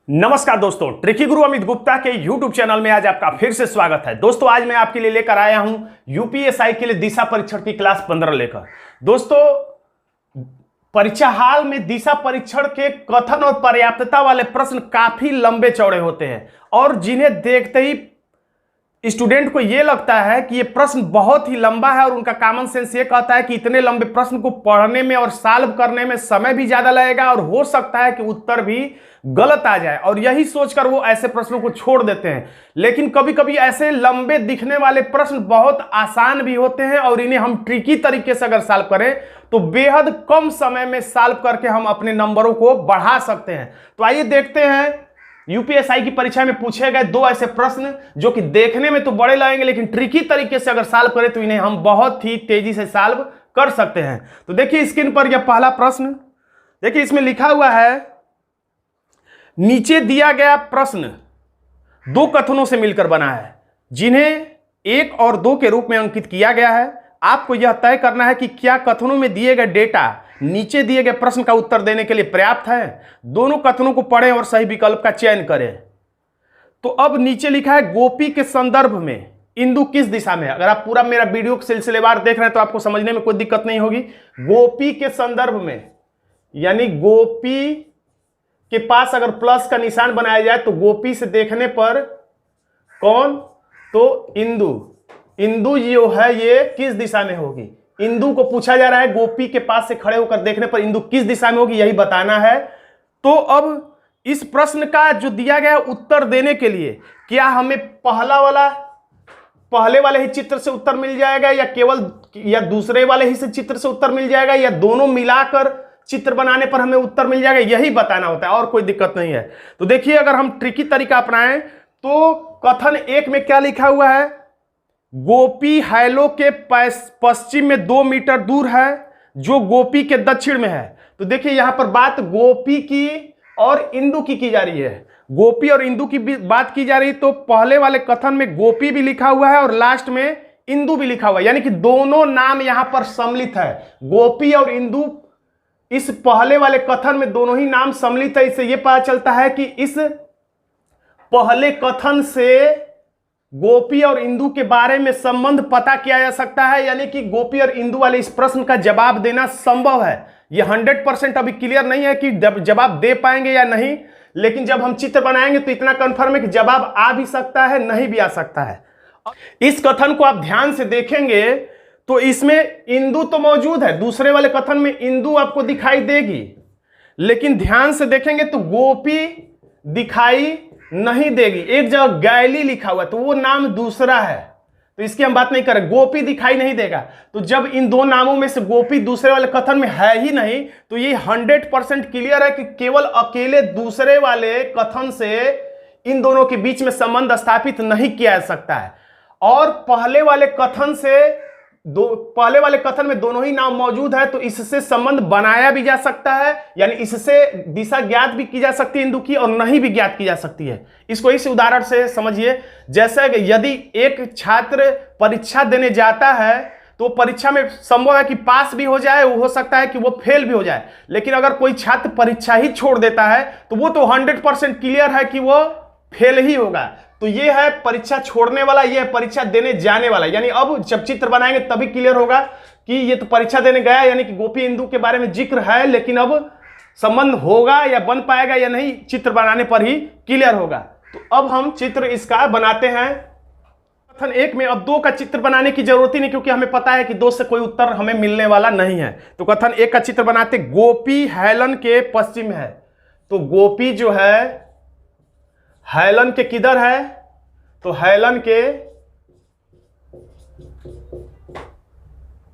नमस्कार दोस्तों, ट्रिकी गुरु अमित गुप्ता के YouTube चैनल में आज आपका फिर से स्वागत है। दोस्तों आज मैं आपके लिए लेकर आया हूं यूपीएसआई के लिए दिशा परीक्षण की क्लास 15 लेकर। दोस्तों परीक्षा हाल में दिशा परीक्षण के कथन और पर्याप्तता वाले प्रश्न काफी लंबे चौड़े होते हैं और जिन्हें देखते ही स्टूडेंट को यह लगता है कि यह प्रश्न बहुत ही लंबा है और उनका कॉमन सेंस ये कहता है कि इतने लंबे प्रश्न को पढ़ने में और सॉल्व करने में समय भी ज्यादा लगेगा और हो सकता है कि उत्तर भी गलत आ जाए, और यही सोचकर वो ऐसे प्रश्नों को छोड़ देते हैं। लेकिन कभी कभी ऐसे लंबे दिखने वाले प्रश्न बहुत आसान भी होते हैं और इन्हें हम ट्रिकी तरीके से अगर सॉल्व करें तो बेहद कम समय में सॉल्व करके हम अपने नंबरों को बढ़ा सकते हैं। तो आइए देखते हैं यूपीएसआई की परीक्षा में पूछे गए दो ऐसे प्रश्न जो कि देखने में तो बड़े लगेंगे लेकिन ट्रिकी तरीके से अगर सॉल्व करें तो इन्हें हम बहुत ही तेजी से सॉल्व कर सकते हैं। तो देखिए स्क्रीन पर यह पहला प्रश्न, देखिए इसमें लिखा हुआ है, नीचे दिया गया प्रश्न दो कथनों से मिलकर बना है जिन्हें 1 और 2 के रूप में अंकित किया गया है। आपको यह तय करना है कि क्या कथनों में दिए गए डेटा नीचे दिए गए प्रश्न का उत्तर देने के लिए पर्याप्त है। दोनों कथनों को पढ़ें और सही विकल्प का चयन करें। तो अब नीचे लिखा है, गोपी के संदर्भ में इंदु किस दिशा में है। अगर आप पूरा मेरा वीडियो सिलसिलेवार देख रहे हैं तो आपको समझने में कोई दिक्कत नहीं होगी। गोपी के संदर्भ में यानी गोपी के पास अगर प्लस का निशान बनाया जाए तो गोपी से देखने पर कौन, तो इंदु। इंदु जो है ये किस दिशा में होगी। इंदु को पूछा जा रहा है गोपी के पास से खड़े होकर देखने पर इंदु किस दिशा में होगी, यही बताना है। तो अब इस प्रश्न का जो दिया गया उत्तर देने के लिए क्या हमें पहले वाले ही चित्र से उत्तर मिल जाएगा या दूसरे वाले ही से चित्र से उत्तर मिल जाएगा या दोनों मिलाकर चित्र बनाने पर हमें उत्तर मिल जाएगा, यही बताना होता है और कोई दिक्कत नहीं है। तो देखिए अगर हम ट्रिकी तरीका अपनाएं तो कथन 1 में क्या लिखा हुआ है, गोपी हैलो के पश्चिम में 2 मीटर दूर है जो गोपी के दक्षिण में है। तो देखिए यहां पर बात गोपी की और इंदु की जा रही है। गोपी और इंदु की बात की जा रही है तो पहले वाले कथन में गोपी भी लिखा हुआ है और लास्ट में इंदु भी लिखा हुआ है, यानी कि दोनों नाम यहां पर सम्मिलित है। गोपी और इंदु इस पहले वाले कथन में दोनों ही नाम सम्मिलित है। इससे यह पता चलता है कि इस पहले कथन से गोपी और इंदु के बारे में संबंध पता किया जा सकता है, यानी कि गोपी और इंदु वाले इस प्रश्न का जवाब देना संभव है। यह 100% अभी क्लियर नहीं है कि जवाब दे पाएंगे या नहीं, लेकिन जब हम चित्र बनाएंगे तो इतना कंफर्म है कि जवाब आ भी सकता है, नहीं भी आ सकता है। इस कथन को आप ध्यान से देखेंगे तो इसमें इंदु तो मौजूद है, दूसरे वाले कथन में इंदु आपको दिखाई देगी, लेकिन ध्यान से देखेंगे तो गोपी दिखाई नहीं देगी। एक जगह गैली लिखा हुआ है तो वो नाम दूसरा है, तो इसकी हम बात नहीं करें। गोपी दिखाई नहीं देगा, तो जब इन दो नामों में से गोपी दूसरे वाले कथन में है ही नहीं तो ये 100% क्लियर है कि केवल अकेले दूसरे वाले कथन से इन दोनों के बीच में संबंध स्थापित नहीं किया जा सकता है। और पहले वाले कथन में दोनों ही नाम मौजूद है तो इससे संबंध बनाया भी जा सकता है, यानी इससे दिशा ज्ञात भी की जा सकती है इंदु की और नहीं भी ज्ञात की जा सकती है। इसको इस उदाहरण से समझिए, जैसे यदि एक छात्र परीक्षा देने जाता है तो परीक्षा में संभव है कि पास भी हो जाए, हो सकता है कि वो फेल भी हो जाए। लेकिन अगर कोई छात्र परीक्षा ही छोड़ देता है तो वो तो 100% क्लियर है कि वो फेल ही होगा। तो ये है परीक्षा छोड़ने वाला, ये है परीक्षा देने जाने वाला। यानी अब जब चित्र बनाएंगे तभी क्लियर होगा कि ये तो परीक्षा देने गया, यानी कि गोपी इंदु के बारे में जिक्र है, लेकिन अब संबंध होगा या बन पाएगा या नहीं चित्र बनाने पर ही क्लियर होगा। तो अब हम चित्र इसका बनाते हैं। कथन 1 में अब 2 का चित्र बनाने की जरूरत ही नहीं, क्योंकि हमें पता है कि 2 से कोई उत्तर हमें मिलने वाला नहीं है। तो कथन 1 का चित्र बनाते, गोपी हेलन के पश्चिम है। तो गोपी जो है हेलन के किधर है, तो हेलन के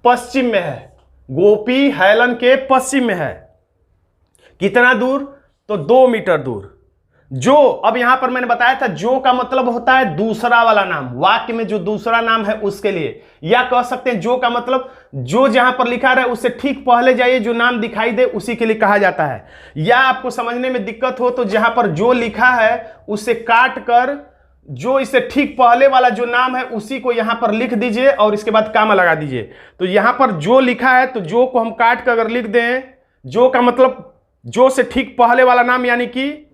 पश्चिम में है। गोपी हेलन के पश्चिम में है। कितना दूर, तो 2 मीटर दूर। जो अब यहां पर मैंने बताया था जो का मतलब होता है दूसरा वाला नाम, वाक्य में जो दूसरा नाम है उसके लिए, या कह सकते हैं जो का मतलब जो जहां पर लिखा रहे उससे ठीक पहले जाइए, जो नाम दिखाई दे उसी के लिए कहा जाता है। या आपको समझने में दिक्कत हो तो जहां पर जो लिखा है उससे काट कर जो इससे ठीक पहले वाला जो नाम है उसी को यहां पर लिख दीजिए और इसके बाद कामा लगा दीजिए। तो यहां पर जो लिखा है तो जो को हम काट कर अगर लिख दें, जो का मतलब जो से ठीक पहले वाला नाम, यानी कि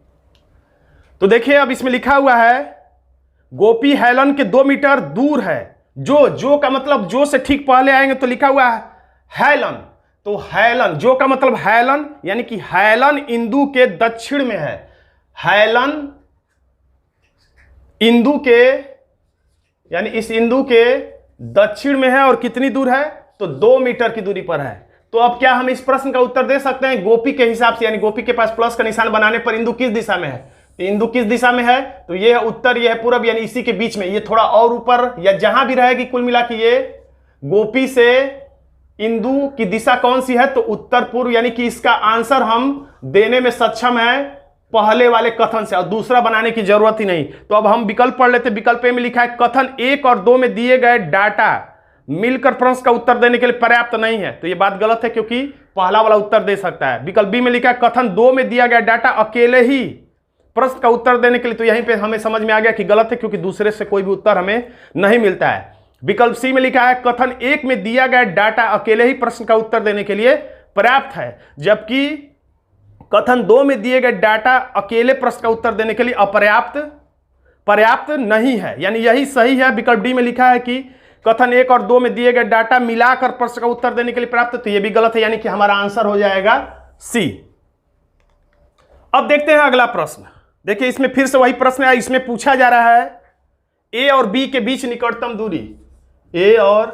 तो देखिए अब इसमें लिखा हुआ है गोपी हेलन के 2 मीटर दूर है। जो का मतलब जो से ठीक पहले आएंगे तो लिखा हुआ है हेलन। तो हेलन, जो का मतलब हेलन, यानी कि हेलन इंदु के दक्षिण में है। हेलन इंदु के, यानी इस इंदु के दक्षिण में है और कितनी दूर है? तो 2 मीटर की दूरी पर है। तो अब क्या हम इस प्रश्न का उत्तर दे सकते हैं गोपी के हिसाब से, यानी गोपी के पास प्लस का निशान बनाने पर इंदु किस दिशा में है? इंदु किस दिशा में है? तो ये है उत्तर, ये है पूरब, यानी इसी के बीच में, ये थोड़ा और ऊपर या जहां भी रहेगी, कुल मिला के ये गोपी से इंदु की दिशा कौन सी है? तो उत्तर पूर्व, यानी कि इसका आंसर हम देने में सक्षम है पहले वाले कथन से, और दूसरा बनाने की जरूरत ही नहीं। तो अब हम विकल्प पढ़ लेते। विकल्प ए में लिखा है कथन 1 और 2 में दिए गए डाटा मिलकर प्रश्न का उत्तर देने के लिए पर्याप्त नहीं है। तो ये बात गलत है, क्योंकि पहला वाला उत्तर दे सकता है। विकल्प बी में लिखा है कथन 2 में दिया गया डाटा अकेले ही प्रश्न का उत्तर देने के लिए। तो यहीं पे हमें समझ में आ गया कि गलत है, क्योंकि दूसरे से कोई भी उत्तर हमें नहीं मिलता है। विकल्प सी में लिखा है कथन 1 में दिया गया डाटा अकेले ही प्रश्न का उत्तर देने के लिए पर्याप्त है, जबकि कथन 2 में दिए गए डाटा अकेले प्रश्न का उत्तर देने के लिए पर्याप्त नहीं है, यानी यही सही है। विकल्प डी में लिखा है कि कथन 1 और 2 में दिए गए डाटा मिलाकर प्रश्न का उत्तर देने के लिए पर्याप्त, तो यह भी गलत है, यानी कि हमारा आंसर हो जाएगा सी। अब देखते हैं अगला प्रश्न। देखिए इसमें फिर से वही प्रश्न है। इसमें पूछा जा रहा है ए और बी के बीच निकटतम दूरी, ए और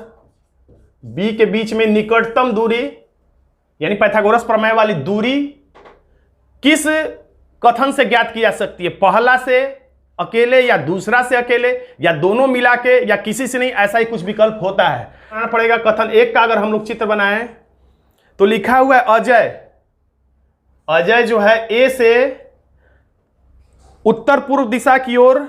बी के बीच में निकटतम दूरी, यानी पाइथागोरस प्रमेय वाली दूरी किस कथन से ज्ञात की जा सकती है? पहला से अकेले, या दूसरा से अकेले, या दोनों मिला के, या किसी से नहीं, ऐसा ही कुछ विकल्प होता है। बनाना पड़ेगा। कथन 1 का अगर हम लोग चित्र बनाएं तो लिखा हुआ है अजय जो है ए से उत्तर पूर्व दिशा की ओर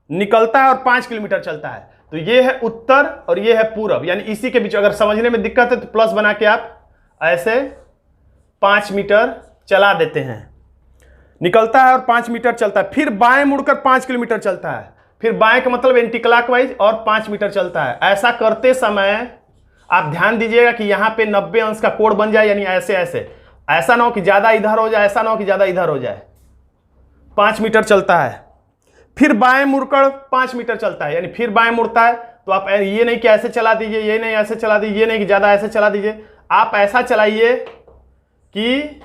निकलता है और 5 किलोमीटर चलता है। तो ये है उत्तर और ये है पूरब, यानी इसी के बीच। अगर समझने में दिक्कत है तो प्लस बना के आप ऐसे 5 मीटर चला देते हैं। निकलता है और 5 मीटर चलता है, फिर बाएं मुड़कर 5 किलोमीटर चलता है, फिर बाएं का मतलब एंटी क्लॉकवाइज, और 5 मीटर चलता है। ऐसा करते समय आप ध्यान दीजिएगा कि यहाँ पे 90 अंश का कोण बन जाए, यानी ऐसा ना हो कि ज्यादा इधर हो जाए, ऐसा ना हो कि ज्यादा इधर हो जाए। 5 मीटर चलता है, फिर बाएं मुड़कर 5 मीटर चलता है, यानी फिर बाएं मुड़ता है। तो आप ये नहीं कि ऐसे चला दीजिए, ये नहीं ऐसे चला दीजिए, ये नहीं कि ज्यादा ऐसे चला दीजिए, आप ऐसा चलाइए कि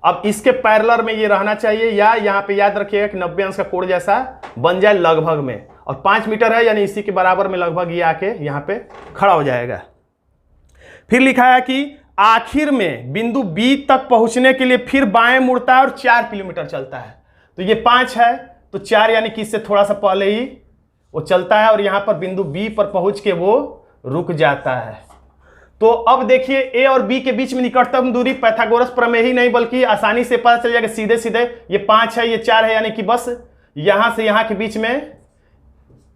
अब इसके पैरेलल में ये रहना चाहिए, या यहाँ पे याद रखिएगा कि 90 अंश का कोण जैसा बन जाए लगभग में, और 5 मीटर है, यानी इसी के बराबर में लगभग ये आके यहाँ पे खड़ा हो जाएगा। फिर लिखा है कि आखिर में बिंदु बी तक पहुंचने के लिए फिर बाएं मुड़ता है और 4 किलोमीटर चलता है। तो ये 5 है, तो 4 यानी कि इससे थोड़ा सा पहले ही वो चलता है, और यहां पर बिंदु बी पर पहुंच के वो रुक जाता है। तो अब देखिए ए और बी के बीच में निकटतम दूरी पाइथागोरस प्रमेय ही नहीं, बल्कि आसानी से पता चल जाएगा सीधे सीधे। ये 5 है, ये 4 है, यानी कि बस यहां से यहां के बीच में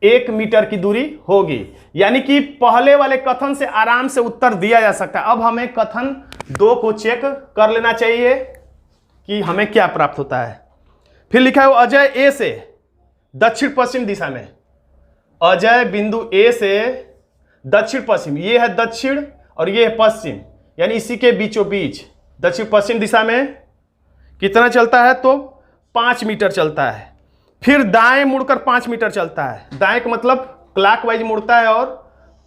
1 मीटर की दूरी होगी, यानी कि पहले वाले कथन से आराम से उत्तर दिया जा सकता है। अब हमें कथन 2 को चेक कर लेना चाहिए कि हमें क्या प्राप्त होता है। फिर लिखा है अजय ए से दक्षिण पश्चिम दिशा में, अजय बिंदु ए से दक्षिण पश्चिम, ये है दक्षिण और ये है पश्चिम, यानी इसी के बीचों बीच दक्षिण पश्चिम दिशा में कितना चलता है? तो 5 मीटर चलता है। फिर दाएं मुड़कर 5 मीटर चलता है, दाएं का मतलब क्लॉकवाइज मुड़ता है और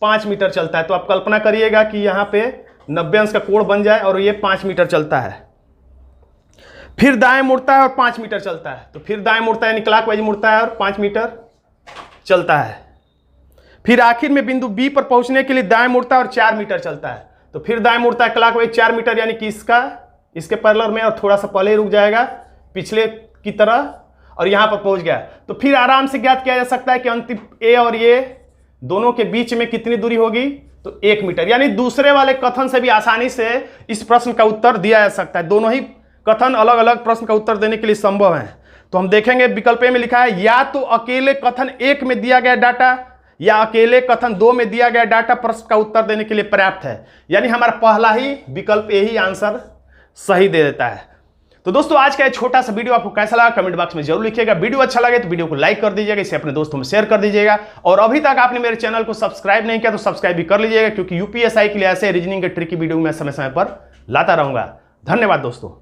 5 मीटर चलता है। तो आप कल्पना करिएगा कि यहाँ पे 90 अंश का कोण बन जाए और ये 5 मीटर चलता है। फिर दाएं मुड़ता है और 5 मीटर चलता है, तो फिर दाएं मुड़ता है, यानी क्लॉकवाइज मुड़ता है और 5 मीटर चलता है। फिर आखिर में बिंदु बी पर पहुंचने के लिए दाएं मुड़ता है और 4 मीटर चलता है। तो फिर दाएं मुड़ता है क्लॉकवाइज 4 मीटर, यानी कि इसके पैरेलल में, और थोड़ा सा पहले रुक जाएगा पिछले की तरह, और यहां पर पहुंच गया। तो फिर आराम से ज्ञात किया जा सकता है कि अंतिम ए और ये दोनों के बीच में कितनी दूरी होगी? तो 1 मीटर, यानी दूसरे वाले कथन से भी आसानी से इस प्रश्न का उत्तर दिया जा सकता है। दोनों ही कथन अलग अलग प्रश्न का उत्तर देने के लिए संभव है। तो हम देखेंगे विकल्प ए में लिखा है या तो अकेले कथन 1 में दिया गया डाटा या अकेले कथन 2 में दिया गया डाटा प्रश्न का उत्तर देने के लिए पर्याप्त है, यानी हमारा पहला ही विकल्प ए ही आंसर सही दे देता है। तो दोस्तों आज का ये छोटा सा वीडियो आपको कैसा लगा कमेंट बॉक्स में जरूर लिखिएगा। वीडियो अच्छा लगे तो वीडियो को लाइक कर दीजिएगा, इसे अपने दोस्तों में शेयर कर दीजिएगा, और अभी तक आपने मेरे चैनल को सब्सक्राइब नहीं किया तो सब्सक्राइब भी कर लीजिएगा, क्योंकि यूपीएसआई के लिए ऐसे रीजनिंग के ट्रिकी वीडियो मैं समय समय पर लाता रहूंगा। धन्यवाद दोस्तों।